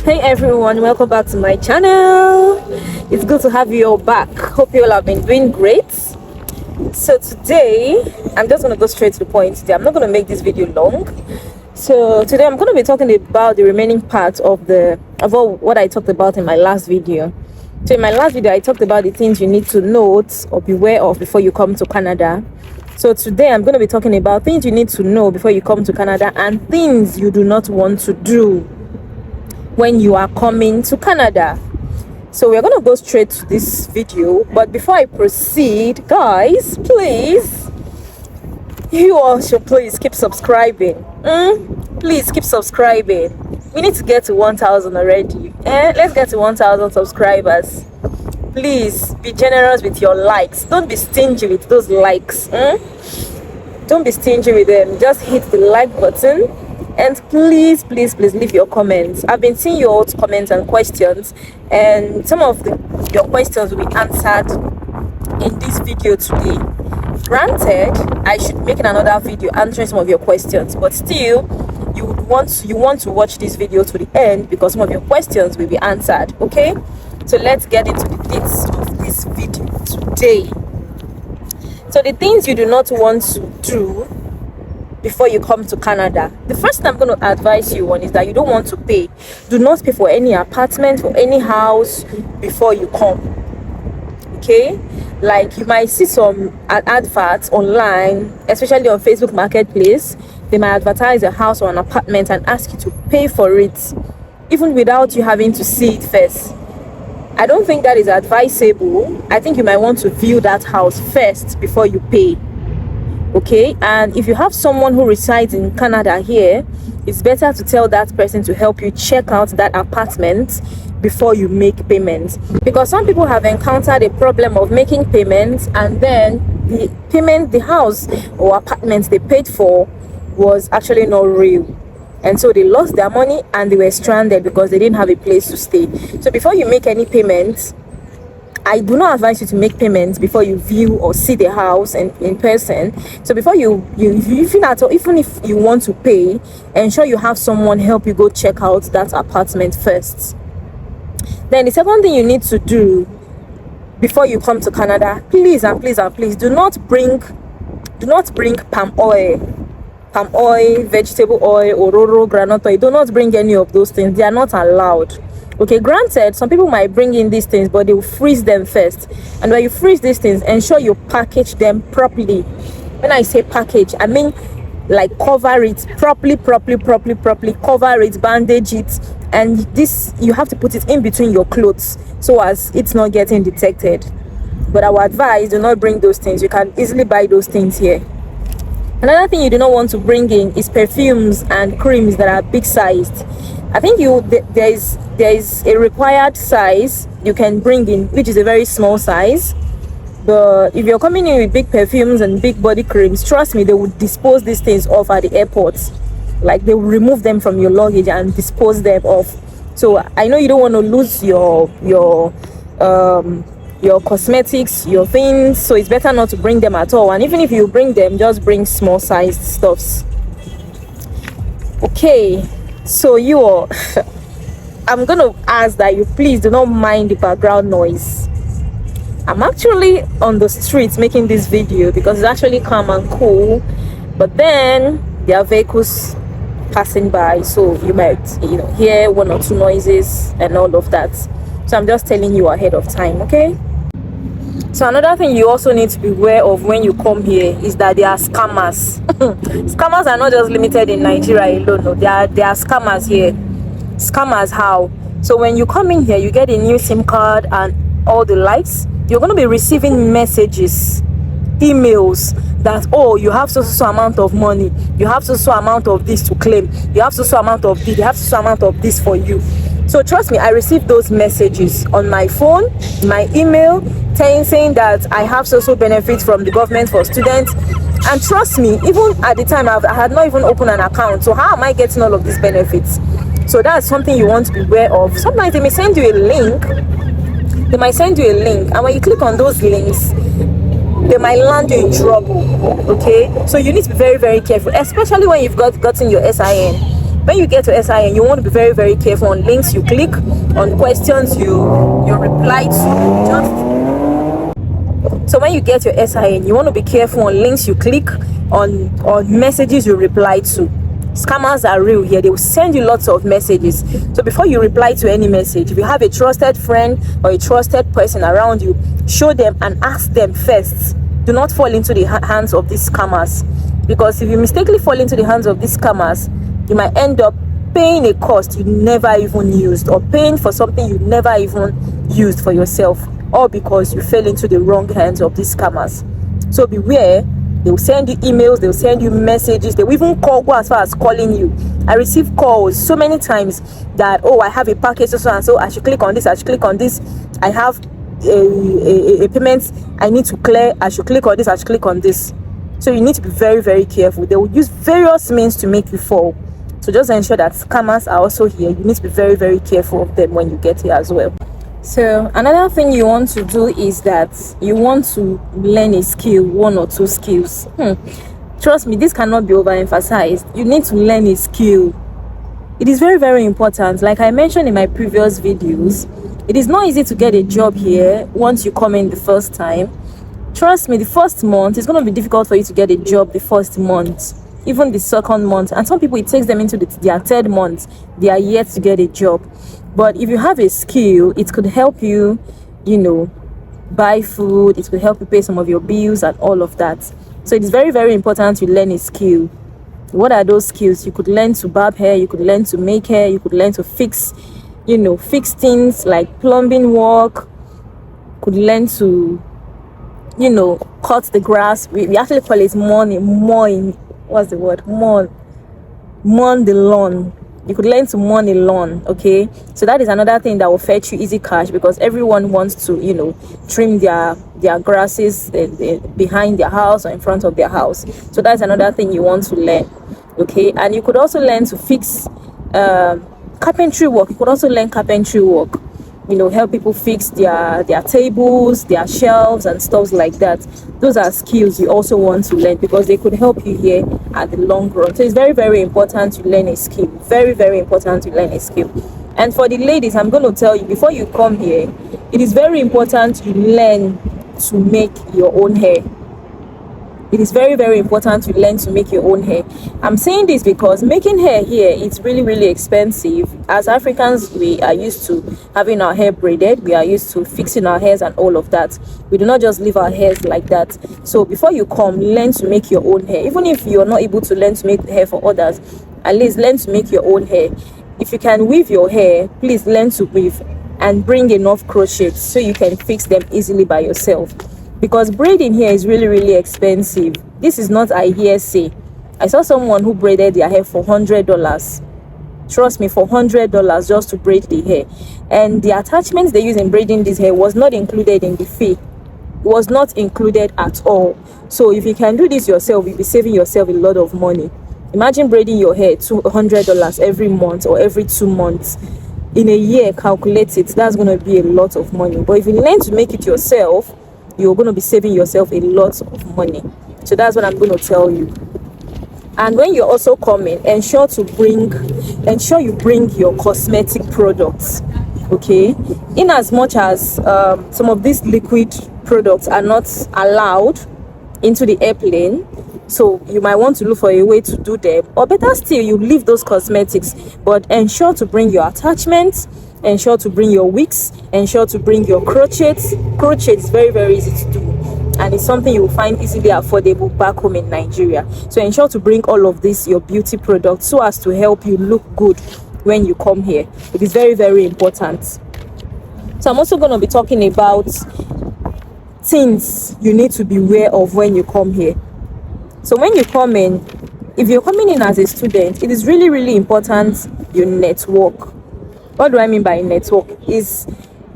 Hey everyone, welcome back to my channel. It's good to have you all back. Hope you all have been doing great. So today I'm just going to go straight to the point. Today I'm not going to make this video long. So today I'm going to be talking about the remaining part of what I talked about in my last video. So in my last video I talked about the things you need to note or beware of before you come to Canada. So today I'm going to be talking about things you need to know before you come to Canada and things you do not want to do when you are coming to Canada. So we're gonna go straight to this video, but before I proceed, guys, please, you all should please keep subscribing. Please keep subscribing. We need to get to 1,000 already. Let's get to 1,000 subscribers. Please be generous with your likes. Don't be stingy with those likes. Don't be stingy with them. Just hit the like button. And please leave your comments. I've been seeing your comments and questions, and some of your questions will be answered in this video today. Granted, I should make another video answering some of your questions, but still you want to watch this video to the end because some of your questions will be answered. Okay, so let's get into the details of this video today. So the things you do not want to do before you come to Canada. The first thing I'm going to advise you on is that you don't want to pay. Do not pay for any apartment or any house before you come. Okay? Like you might see some adverts online, especially on Facebook Marketplace. They might advertise a house or an apartment and ask you to pay for it, even without you having to see it first. I don't think that is advisable. I think you might want to view that house first before you pay. Okay, and if you have someone who resides in Canada here, it's better to tell that person to help you check out that apartment before you make payments, because some people have encountered a problem of making payments and then the house or apartment they paid for was actually not real, and so they lost their money and they were stranded because they didn't have a place to stay. So before you make any payments, I do not advise you to make payments before you view or see the house in person. So before even if you want to pay, ensure you have someone help you go check out that apartment first. Then the second thing you need to do before you come to Canada, please do not bring palm oil, vegetable oil, ororo, groundnut oil. Do not bring any of those things. They are not allowed. Okay, granted, some people might bring in these things, but they will freeze them first. And when you freeze these things, ensure you package them properly. When I say package, I mean like cover it properly, cover it, bandage it, and this you have to put it in between your clothes so as it's not getting detected. But I would advise, do not bring those things. You can easily buy those things here. Another thing you do not want to bring in is perfumes and creams that are big sized. I think there is a required size you can bring in, which is a very small size. But if you're coming in with big perfumes and big body creams, trust me, they would dispose these things off at the airports. Like they will remove them from your luggage and dispose them off. So I know you don't want to lose your cosmetics, your things, so it's better not to bring them at all. And even if you bring them, just bring small sized stuffs. Okay, so I'm gonna ask that you please do not mind the background noise. I'm actually on the streets making this video because it's actually calm and cool, but then there are vehicles passing by, so you might hear one or two noises and all of that. So I'm just telling you ahead of time. Okay, so another thing you also need to be aware of when you come here is that there are scammers. Scammers are not just limited in Nigeria alone. No, there are scammers here. Scammers how? So when you come in here, you get a new SIM card and all the likes. You're going to be receiving messages, emails that, oh, you have so amount of money, you have so amount of this to claim, you have so amount of this, you have so amount of this for you. So trust me, I received those messages on my phone, my email, saying that I have social benefits from the government for students. And trust me, even at the time I had not even opened an account, so how am I getting all of these benefits? So that's something you want to be aware of. Sometimes they may send you a link, and when you click on those links, they might land you in trouble. Okay, so you need to be very, very careful, especially when you've gotten your SIN. when you get to SIN, you want to be very, very careful on links you click, on questions you reply to. So when you get your SIN, you want to be careful on links you click, on messages you reply to. Scammers are real here. They will send you lots of messages. So before you reply to any message, if you have a trusted friend or a trusted person around you, show them and ask them first. Do not fall into the hands of these scammers, because if you mistakenly fall into the hands of these scammers, you might end up paying a cost you never even used, or paying for something you never even used for yourself, all because you fell into the wrong hands of these scammers. So beware. They will send you emails, they will send you messages, they will even go as far as calling you. I receive calls so many times that, oh, I have a package so and so, I should click on this, I should click on this, I have a payment I need to clear, I should click on this, I should click on this. So you need to be very, very careful. They will use various means to make you fall. So just ensure that scammers are also here. You need to be very, very careful of them when you get here as well. So another thing you want to do is that you want to learn a skill, 1 or 2 skills. Trust me, this cannot be overemphasized. You need to learn a skill. It is very, very important. Like I mentioned in my previous videos, it is not easy to get a job here once you come in the first time. Trust me, the first month it's going to be difficult for you to get a job the first month, even the second month, and some people it takes them into their third month. They are yet to get a job. But if you have a skill, it could help you, buy food, it could help you pay some of your bills and all of that. So it is very, very important to learn a skill. What are those skills? You could learn to barb hair, you could learn to make hair, you could learn to fix things like plumbing work, could learn to, cut the grass. We actually call it mowing the lawn. You could learn to mow a lawn, okay? So that is another thing that will fetch you easy cash, because everyone wants to, trim their grasses behind their house or in front of their house. So that's another thing you want to learn, okay? And you could also learn to fix carpentry work. You could also learn carpentry work. Help people fix their tables, their shelves and stuff like that. Those are skills you also want to learn, because they could help you here at the long run. So it's very, very important to learn a skill. Very, very important to learn a skill. And for the ladies, I'm going to tell you, before you come here, it is very important you learn to make your own hair. It is very, very important to learn to make your own hair. I'm saying this because making hair here is really, really expensive. As Africans, we are used to having our hair braided. We are used to fixing our hairs and all of that. We do not just leave our hairs like that. So before you come, learn to make your own hair. Even if you're not able to learn to make hair for others, at least learn to make your own hair. If you can weave your hair, please learn to weave and bring enough crochets so you can fix them easily by yourself. Because braiding here is really, really expensive. This is not a hearsay. I saw someone who braided their hair for $100. Trust me, for $100 just to braid the hair. And the attachments they use in braiding this hair was not included in the fee. It was not included at all. So if you can do this yourself, you'll be saving yourself a lot of money. Imagine braiding your hair $200 every month or every 2 months. In a year, calculate it. That's going to be a lot of money. But if you learn to make it yourself, you're going to be saving yourself a lot of money. So that's what I'm going to tell you. And when you're also coming, ensure you bring your cosmetic products, okay? In as much as some of these liquid products are not allowed into the airplane, so you might want to look for a way to do them, or better still, you leave those cosmetics, but ensure to bring your attachments, ensure to bring your wigs, ensure to bring your crochets. Crochet is very, very easy to do, and it's something you will find easily affordable back home in Nigeria. So ensure to bring all of this, your beauty products, so as to help you look good when you come here. It is very, very important. So I'm also going to be talking about things you need to be aware of when you come here. So when you come in, if you're coming in as a student, it is really, really important you network. What do I mean by network? Is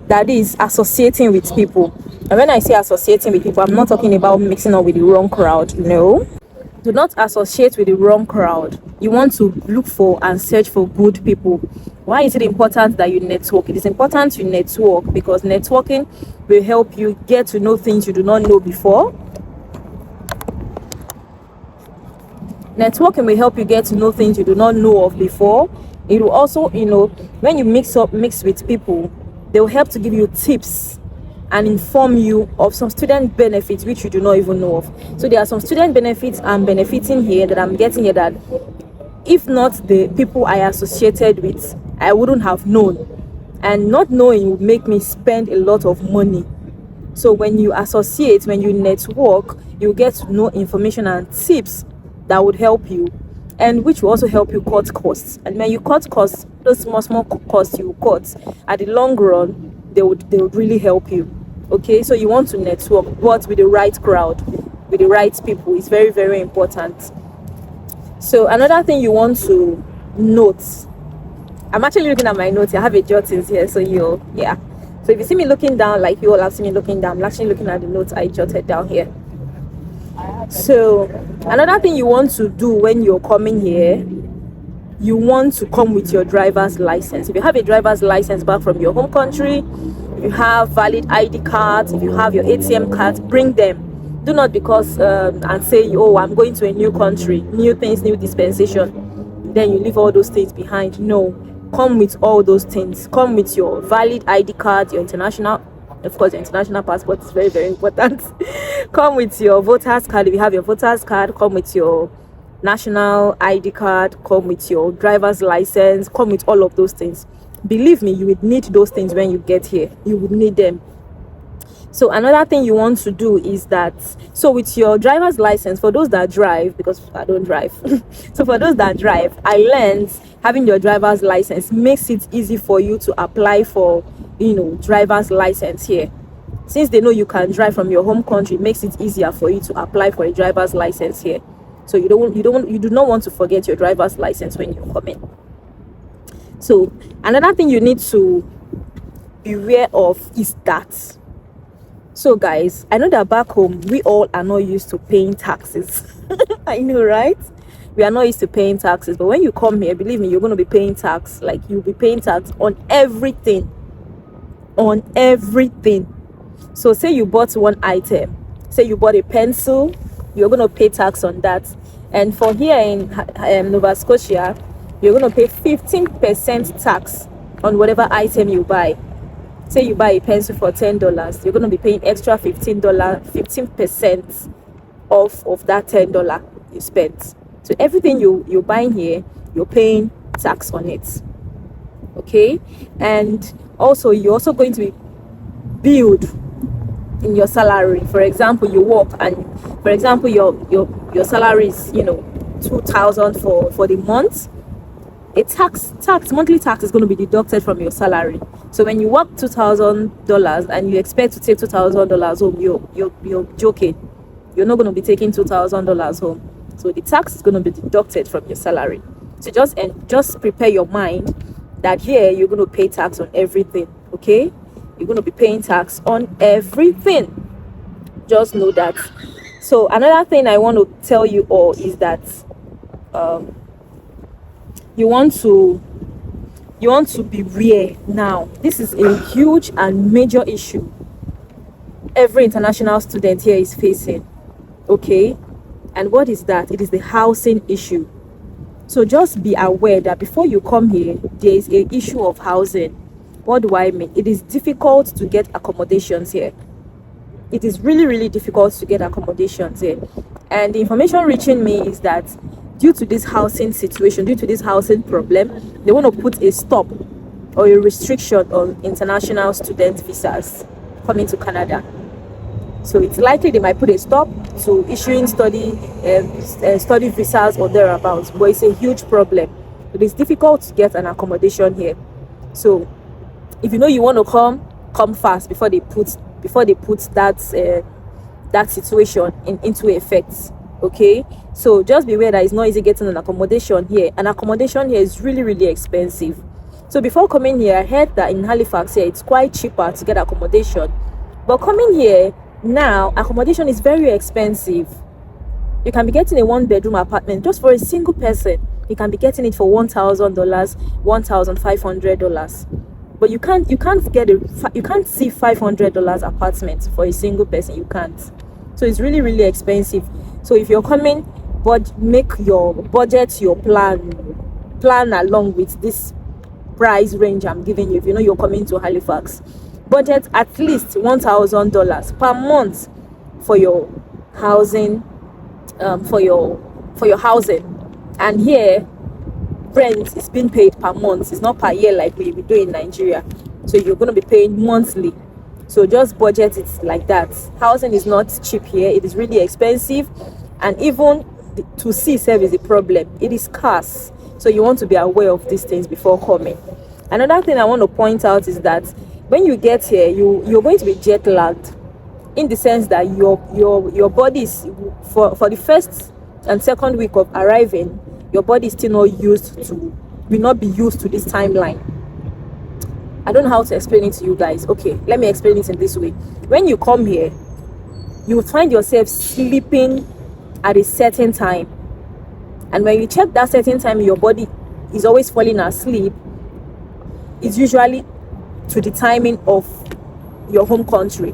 associating with people. And when I say associating with people, I'm not talking about mixing up with the wrong crowd. No. Do not associate with the wrong crowd. You want to look for and search for good people. Why is it important that you network? It is important you network because networking will help you get to know things you do not know before. Networking will help you get to know things you do not know of before. It will also, when you mix with people, they will help to give you tips and inform you of some student benefits which you do not even know of. So there are some student benefits I'm benefiting here, that I'm getting here, that if not the people I associated with, I wouldn't have known. And not knowing would make me spend a lot of money. So when you associate, when you network, you get to know information and tips that would help you, and which will also help you cut costs. And when you cut costs, those small costs you cut, at the long run, they would really help you. Okay, so you want to network, but with the right crowd, with the right people. It's very, very important. So another thing you want to note, I'm actually looking at my notes. I have a jottings here, so so if you see me looking down, like you all have seen me looking down, I'm actually looking at the notes I jotted down here. So another thing you want to do when you're coming here, you want to come with your driver's license. If you have a driver's license back from your home country, if you have valid ID cards, if you have your ATM cards, bring them. Do not because and say, oh, I'm going to a new country, new things, new dispensation, then you leave all those things behind. No, come with all those things. Come with your valid ID card, your international, of course, your international passport is very, very important. Come with your voter's card. If you have your voter's card, come with your national ID card, come with your driver's license, come with all of those things. Believe me, you would need those things when you get here. You would need them. So another thing you want to do is that, so with your driver's license, for those that drive, because I don't drive, so for those that drive, I learned having your driver's license makes it easy for you to apply for, driver's license here. Since they know you can drive from your home country, it makes it easier for you to apply for a driver's license here. So you do not want to forget your driver's license when you come in. So another thing you need to be aware of is that, so guys, I know that back home we all are not used to paying taxes. I know, right? We are not used to paying taxes, but when you come here, believe me, you're going to be paying tax. Like, you'll be paying tax on everything. So say you bought one item, say you bought a pencil, you're going to pay tax on that. And for here in Nova Scotia, you're going to pay 15% tax on whatever item you buy. Say you buy a pencil for $10, you're going to be paying extra $15% off of that $10 you spent. So everything you're buying here, you're paying tax on it. Okay? And also, you're also going to be billed in your salary. For example, you work, and for example, your salary is $2,000 for the month. A monthly tax is going to be deducted from your salary. So when you work $2,000 and you expect to take $2,000 home, you're joking. You're not going to be taking $2,000 home. So the tax is going to be deducted from your salary. So just prepare your mind that here you're going to pay tax on everything. Okay, you're going to be paying tax on everything. Just know that. So another thing I want to tell you all is that you want to beware now. This is a huge and major issue every international student here is facing. Okay, and what is that? It is the housing issue. So just be aware that before you come here, there is an issue of housing. What do I mean? It is difficult to get accommodations here. It is really, really difficult to get accommodations here. And the information reaching me is that due to this housing situation, due to this housing problem, they want to put a stop or a restriction on international student visas coming to Canada. So it's likely they might put a stop to issuing study visas or thereabouts, but it's a huge problem. It is difficult to get an accommodation here. So if you know you want to come fast before they put that situation into effect. Okay, so just be aware that it's not easy getting an accommodation here. An accommodation here is really, really expensive. So before coming here, I heard that in Halifax here it's quite cheaper to get accommodation, but coming here now, accommodation is very expensive. You can be getting a one-bedroom apartment just for a single person. You can be getting it for $1,000, $1,500. But you can't see $500 apartment for a single person. You can't. So it's really, really expensive. So if you're coming, make your budget your plan along with this price range I'm giving you. If you know you're coming to Halifax, budget at least $1,000 per month for your housing, for your housing. And here rent is being paid per month, it's not per year like we do in Nigeria. So you're going to be paying monthly. So just budget it like that. Housing is not cheap here, it is really expensive, and even to see serve is a problem. It is scarce. So you want to be aware of these things before coming. Another thing I want to point out is that when you get here, you're going to be jet lagged, in the sense that your body is, for the first and second week of arriving, your body is still not used to, will not be used to this timeline. I don't know how to explain it to you guys. Okay, let me explain it in this way. When you come here, you will find yourself sleeping at a certain time, and when you check that certain time, your body is always falling asleep. It's usually to the timing of your home country.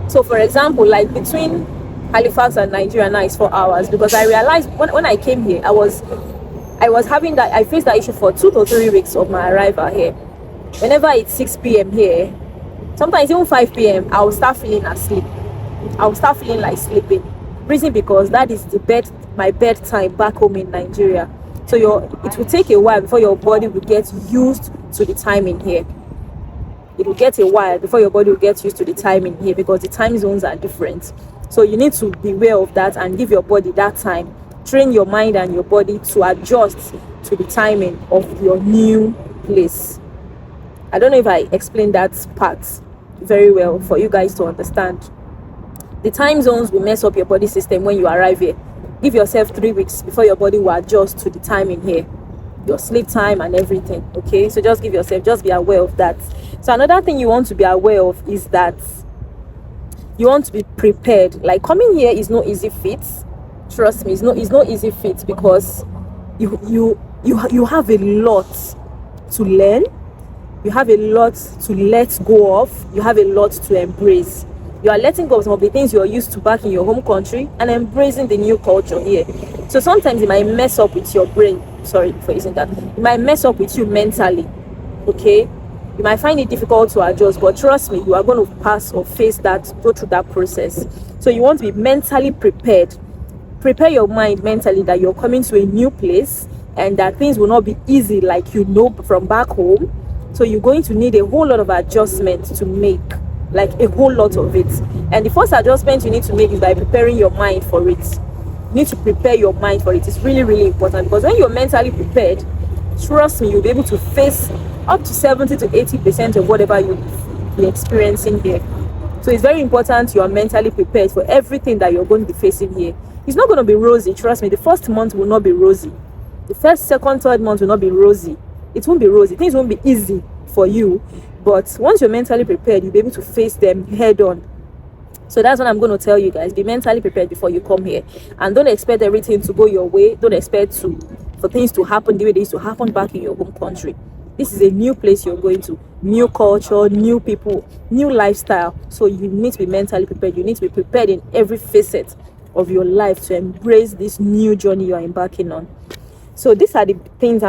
So for example, like between Halifax and Nigeria now is 4 hours, because I realized when I came here, I was having that, I faced that issue for 2 to 3 weeks of my arrival here. Whenever it's 6 p.m. here, sometimes even 5 p.m, I will start feeling asleep. I will start feeling like sleeping. Reason because that is my bedtime back home in Nigeria. So it will take a while before your body will get used to the timing here. It will get a while before your body will get used to the timing here, because the time zones are different. So you need to be aware of that and give your body that time. Train your mind and your body to adjust to the timing of your new place. I don't know if I explained that part very well for you guys to understand. The time zones will mess up your body system when you arrive here. Give yourself 3 weeks before your body will adjust to the timing here, your sleep time and everything. Okay, so just be aware of that. So another thing you want to be aware of is that you want to be prepared. Like, coming here is no easy feat. Trust me, it's no easy feat, because you have a lot to learn, you have a lot to let go of, you have a lot to embrace. You are letting go of some of the things you're used to back in your home country and embracing the new culture here. So sometimes it might mess up with your brain. Sorry for using that. It might mess up with you mentally. Okay? You might find it difficult to adjust, but trust me, you are going to pass or go through that process. So you want to be mentally prepared. Prepare your mind mentally that you're coming to a new place and that things will not be easy like you know from back home. So you're going to need a whole lot of adjustment to make, like a whole lot of it. And the first adjustment you need to make is by preparing your mind for it. You need to prepare your mind for it. It's really, really important, because when you're mentally prepared, trust me, you'll be able to face up to 70 to 80% of whatever you'll be experiencing here. So it's very important you are mentally prepared for everything that you're going to be facing here. It's not going to be rosy. Trust me, the first month will not be rosy. The first, second, third month will not be rosy. It won't be rosy. Things won't be easy for you. But once you're mentally prepared, you'll be able to face them head on. So that's what I'm going to tell you guys. Be mentally prepared before you come here. And don't expect everything to go your way. Don't expect for things to happen the way they used to happen back in your home country. This is a new place you're going to. New culture, new people, new lifestyle. So you need to be mentally prepared. You need to be prepared in every facet of your life to embrace this new journey you are embarking on. So these are the things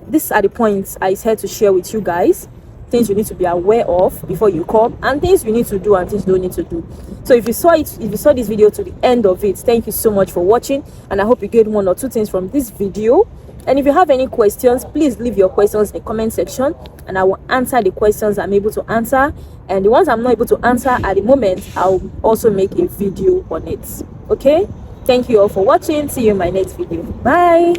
these are the points I said to share with you guys. Things you need to be aware of before you come, and things you need to do and things you don't need to do. So if you saw this video to the end of it, thank you so much for watching, and I hope you get 1 or 2 things from this video. And if you have any questions, please leave your questions in the comment section, and I will answer the questions I'm able to answer, and the ones I'm not able to answer at the moment, I'll also make a video on it. Okay, thank you all for watching. See you in my next video. Bye.